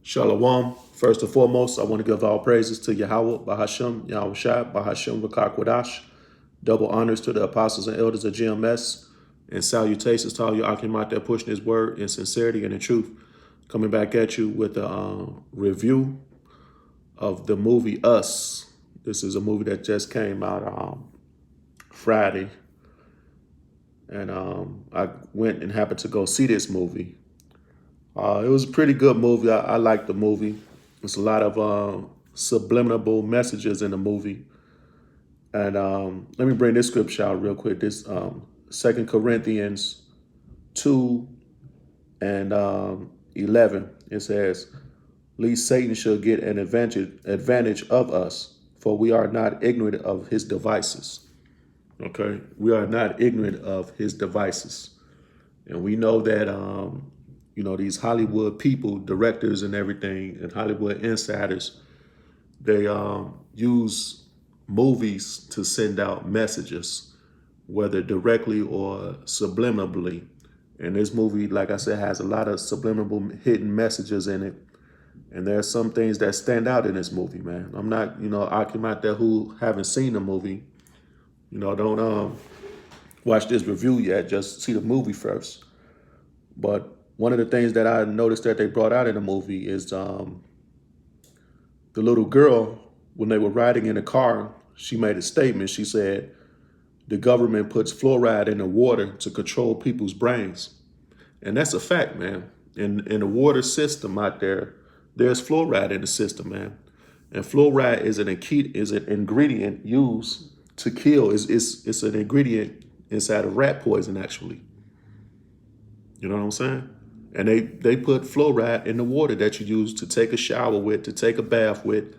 Shalom. First and foremost, I want to give all praises to Yahweh, Bahashem, Yahweh Shai, Bahashem, Rakakwadash. Double honors to the apostles and elders of GMS, and salutations to all you Akim out there pushing his word in sincerity and in truth. Coming back at you with a review of the movie Us. This is a movie that just came out Friday, and I went and happened to go see this movie. It was a pretty good movie. I liked the movie. There's a lot of subliminal messages in the movie. And let me bring this scripture out real quick. This 2 Corinthians 2 and 11. It says, "Lest Satan should get an advantage of us, for we are not ignorant of his devices." Okay, we are not ignorant of his devices, and we know that these Hollywood people, directors and everything, and Hollywood insiders, they use movies to send out messages, whether directly or subliminally. And this movie, like I said, has a lot of subliminal hidden messages in it. And there are some things that stand out in this movie, man. I'm not, Akim out there who haven't seen the movie, don't watch this review yet. Just see the movie first. But one of the things that I noticed that they brought out in the movie is the little girl, when they were riding in the car, she made a statement. She said, the government puts fluoride in the water to control people's brains. And that's a fact, man. In the water system out there, there's fluoride in the system, man. And fluoride is an ingredient used to kill. It's an ingredient inside of rat poison, actually. You know what I'm saying? And they put fluoride in the water that you use to take a shower with, to take a bath with,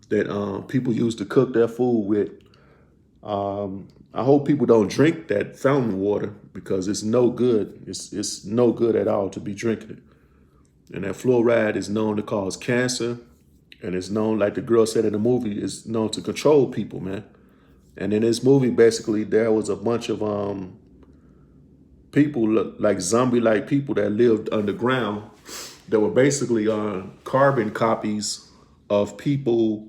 that people use to cook their food with. I hope people don't drink that fountain water because it's no good. It's no good at all to be drinking it. And that fluoride is known to cause cancer, and it's known, like the girl said in the movie, is known to control people, man. And in this movie, basically, there was a bunch of people, like zombie-like people that lived underground, that were basically carbon copies of people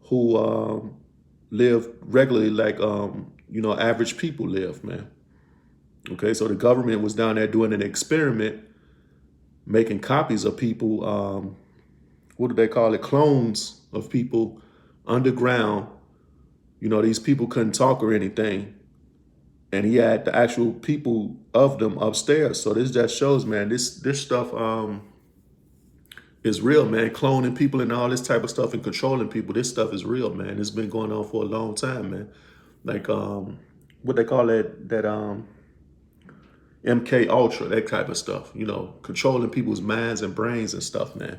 who live regularly, like average people live, man. Okay, so the government was down there doing an experiment, making copies of people. What do they call it? Clones of people underground. These people couldn't talk or anything, and he had the actual people of them upstairs. So this just shows, man, this stuff is real, man. Cloning people and all this type of stuff and controlling people. This stuff is real, man. It's been going on for a long time, man. Like what they call that MK Ultra, that type of stuff. Controlling people's minds and brains and stuff, man.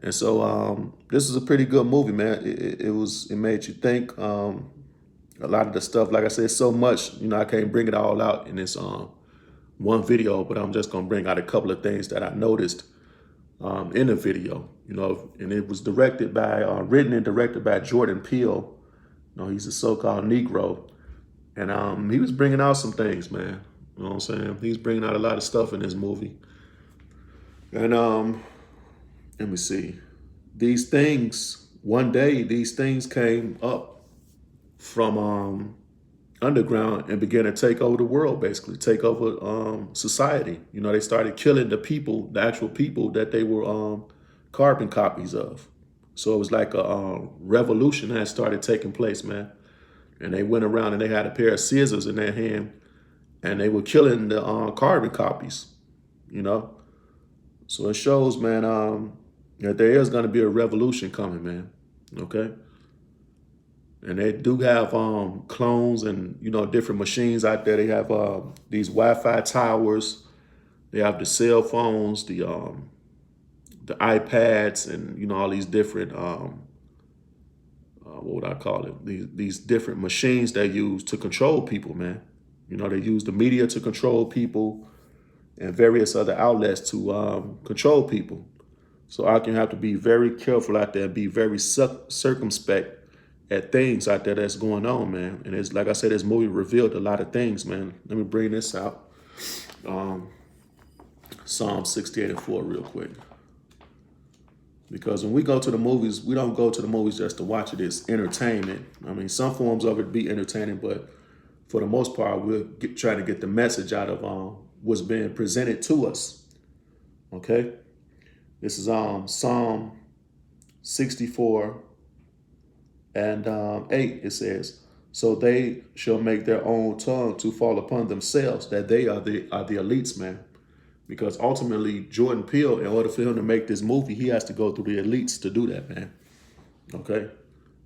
And so this is a pretty good movie, man. It made you think. A lot of the stuff, like I said, so much, I can't bring it all out in this one video, but I'm just gonna bring out a couple of things that I noticed in the video, and it was written and directed by Jordan Peele. He's a so-called Negro, and he was bringing out some things, man. You know what I'm saying? He's bringing out a lot of stuff in this movie. And let me see. One day, these things came up from underground and began to take over the world, basically take over society. They started killing the people, the actual people that they were carbon copies of. So it was like a revolution that started taking place, man. And they went around and they had a pair of scissors in their hand, and they were killing the carbon copies. So it shows, man, that there is going to be a revolution coming, man. Okay. And they do have clones and, different machines out there. They have these Wi-Fi towers. They have the cell phones, the iPads, and, all these different, what would I call it? These different machines they use to control people, man. They use the media to control people and various other outlets to control people. So I can have to be very careful out there and be very circumspect at things out there that's going on, man. And it's like I said, this movie revealed a lot of things, man. Let me bring this out. Psalm 68:4 real quick. Because when we go to the movies, we don't go to the movies just to watch it as entertainment. I mean, some forms of it be entertaining, but for the most part, we're trying to get the message out of what's being presented to us. Okay? This is Psalm 64 and 8. It says, so they shall make their own tongue to fall upon themselves, that they are the elites, man. Because ultimately, Jordan Peele, in order for him to make this movie, he has to go through the elites to do that, man. Okay?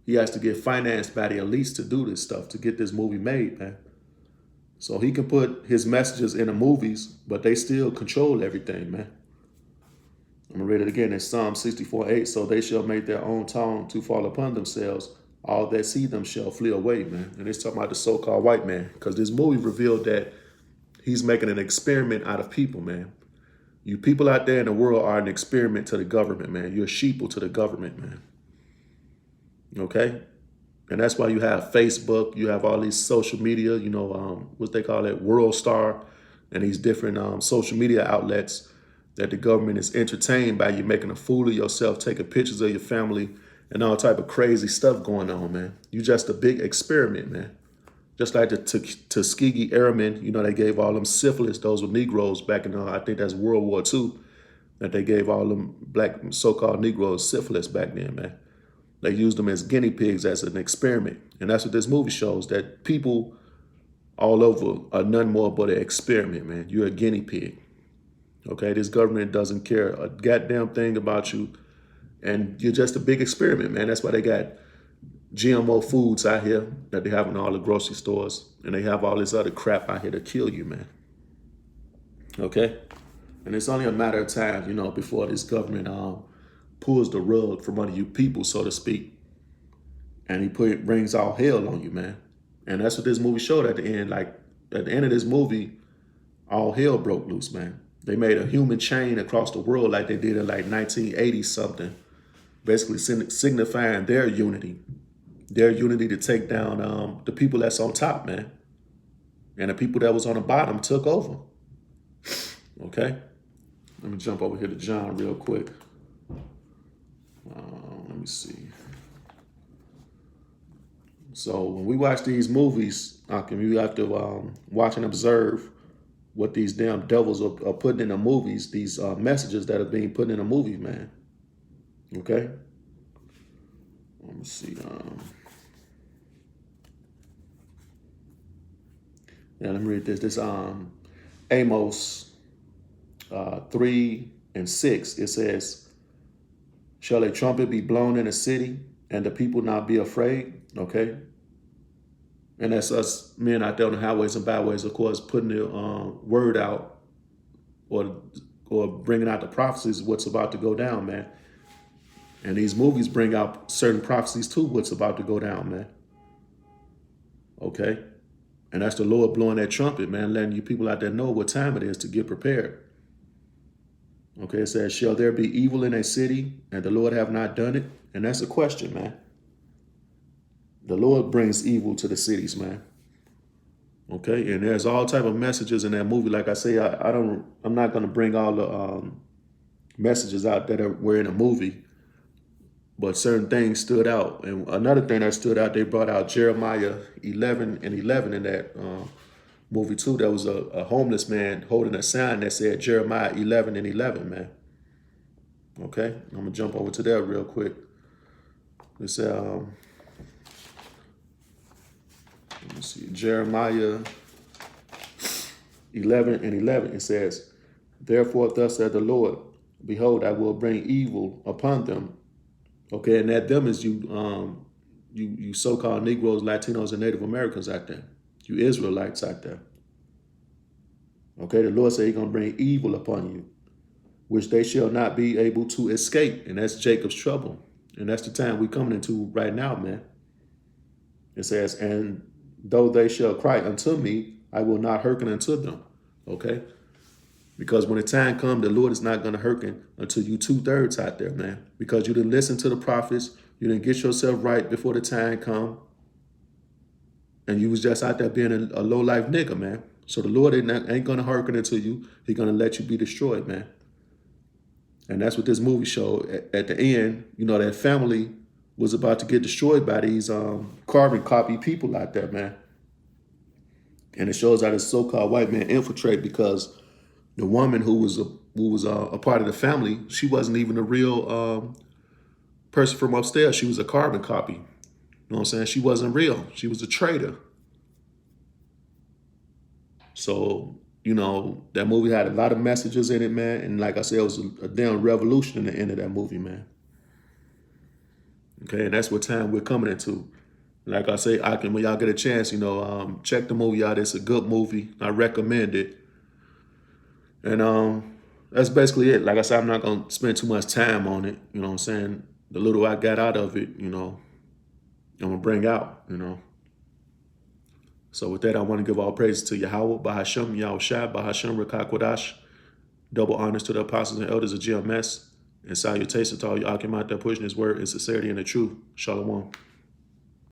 He has to get financed by the elites to do this stuff, to get this movie made, man. So he can put his messages in the movies, but they still control everything, man. I'm going to read it again. It's Psalm 64:8. So they shall make their own tongue to fall upon themselves. All that see them shall flee away, man. And it's talking about the so-called white man. Because this movie revealed that he's making an experiment out of people, man. You people out there in the world are an experiment to the government, man. You're a sheeple to the government, man. Okay? And that's why you have Facebook, you have all these social media, what they call it, World Star, and these different social media outlets that the government is entertained by you making a fool of yourself, taking pictures of your family, and all type of crazy stuff going on, man. You just a big experiment, man. Just like the Tuskegee Airmen, they gave all them syphilis. Those were Negroes back in, I think that's World War II, that they gave all them black so-called Negroes syphilis back then, man. They used them as guinea pigs as an experiment. And that's what this movie shows, that people all over are none more but an experiment, man. You're a guinea pig. Okay, this government doesn't care a goddamn thing about you. And you're just a big experiment, man. That's why they got GMO foods out here that they have in all the grocery stores. And they have all this other crap out here to kill you, man. Okay? And it's only a matter of time, before this government pulls the rug from under you people, so to speak. And he brings all hell on you, man. And that's what this movie showed at the end. Like, at the end of this movie, all hell broke loose, man. They made a human chain across the world like they did in like 1980 something, basically signifying their unity to take down the people that's on top, man. And the people that was on the bottom took over. Okay? Let me jump over here to John real quick. Let me see. So when we watch these movies, we have to watch and observe what these damn devils are putting in the movies, these messages that are being put in the movies, man. Okay? Let me see. Let me read this. This Amos 3 and 6. It says, shall a trumpet be blown in a city and the people not be afraid? Okay? And that's us men out there on the highways and byways, of course, putting the word out or bringing out the prophecies of what's about to go down, man. And these movies bring out certain prophecies too, what's about to go down, man. Okay? And that's the Lord blowing that trumpet, man, letting you people out there know what time it is to get prepared. Okay, it says, shall there be evil in a city and the Lord have not done it? And that's a question, man. The Lord brings evil to the cities, man. Okay, and there's all type of messages in that movie. Like I say, I'm not going to bring all the messages out that were in a movie, but certain things stood out. And another thing that stood out, they brought out Jeremiah 11 and 11 in that movie too. There was a homeless man holding a sign that said Jeremiah 11 and 11, man. Okay, I'm gonna jump over to that real quick. It said, let me see, Jeremiah 11 and 11. It says, therefore thus said the Lord, behold, I will bring evil upon them. Okay, and that them is you so-called Negroes, Latinos, and Native Americans out there. You Israelites out there. Okay, the Lord said he's going to bring evil upon you, which they shall not be able to escape. And that's Jacob's trouble. And that's the time we're coming into right now, man. It says, and though they shall cry unto me, I will not hearken unto them. Okay? Because when the time comes, the Lord is not going to hearken until you 2/3 out there, man. Because you didn't listen to the prophets. You didn't get yourself right before the time come. And you was just out there being a low-life nigga, man. So the Lord ain't going to hearken unto you. He's going to let you be destroyed, man. And that's what this movie showed. At the end, you know, that family was about to get destroyed by these carbon copy people out there, man. And it shows how this so-called white man infiltrate because the woman who was a part of the family, she wasn't even a real person from upstairs. She was a carbon copy. You know what I'm saying? She wasn't real. She was a traitor. So, you know, that movie had a lot of messages in it, man. And like I said, it was a damn revolution in the end of that movie, man. Okay, and that's what time we're coming into. Like I say, when y'all get a chance, you know, check the movie out. It's a good movie. I recommend it. And that's basically it. Like I said, I'm not gonna spend too much time on it. You know what I'm saying? The little I got out of it, you know, I'm gonna bring out, you know. So with that, I want to give all praises to Yahweh, Bahashem, Yahushua, Bahashem, Rakakwadash. Double honors to the apostles and elders of GMS. And salutations to all you Akim out there pushing his word in sincerity and the truth. Shalom.